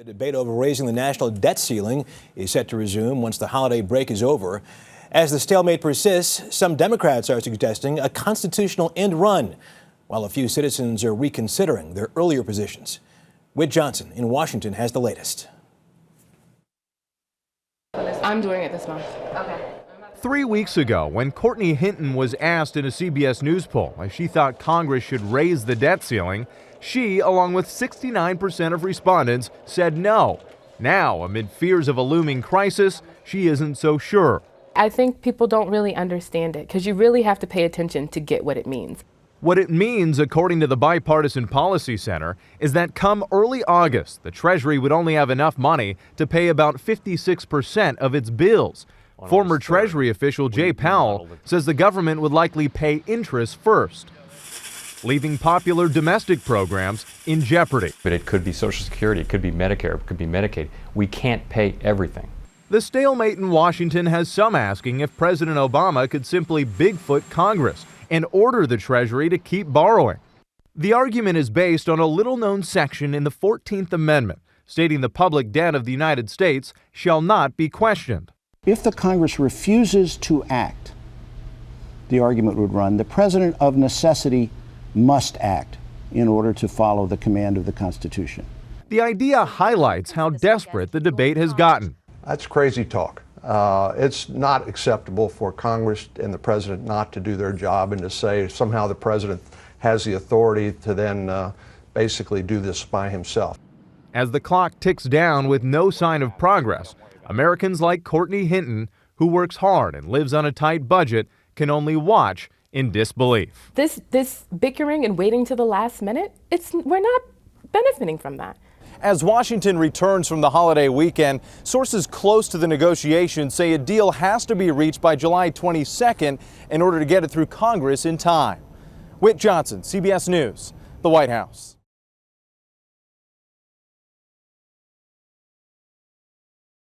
The debate over raising the national debt ceiling is set to resume once the holiday break is over. As the stalemate persists, some Democrats are suggesting a constitutional end run, while a few citizens are reconsidering their earlier positions. Whit Johnson in Washington has the latest. I'm doing it this month. Okay. 3 weeks ago, when Courtney Hinton was asked in a CBS News poll if she thought Congress should raise the debt ceiling, she, along with 69% of respondents, said no. Now, amid fears of a looming crisis, she isn't so sure. I think people don't really understand it because you really have to pay attention to get what it means. What it means, according to the Bipartisan Policy Center, is that come early August, the Treasury would only have enough money to pay about 56% of its bills. Former Treasury official Jay Powell says the government would likely pay interest first, leaving popular domestic programs in jeopardy. But it could be Social Security, it could be Medicare, it could be Medicaid. We can't pay everything. The stalemate in Washington has some asking if President Obama could simply Bigfoot Congress and order the Treasury to keep borrowing. The argument is based on a little-known section in the 14th Amendment, stating the public debt of the United States shall not be questioned. If the Congress refuses to act, the argument would run, the president of necessity must act in order to follow the command of the Constitution. The idea highlights how desperate the debate has gotten. That's crazy talk. It's not acceptable for Congress and the president not to do their job and to say somehow the president has the authority to then basically do this by himself. As the clock ticks down with no sign of progress, Americans like Courtney Hinton, who works hard and lives on a tight budget, can only watch in disbelief. This bickering and waiting to the last minute, we're not benefiting from that. As Washington returns from the holiday weekend, sources close to the negotiations say a deal has to be reached by July 22nd in order to get it through Congress in time. Whit Johnson, CBS News, the White House.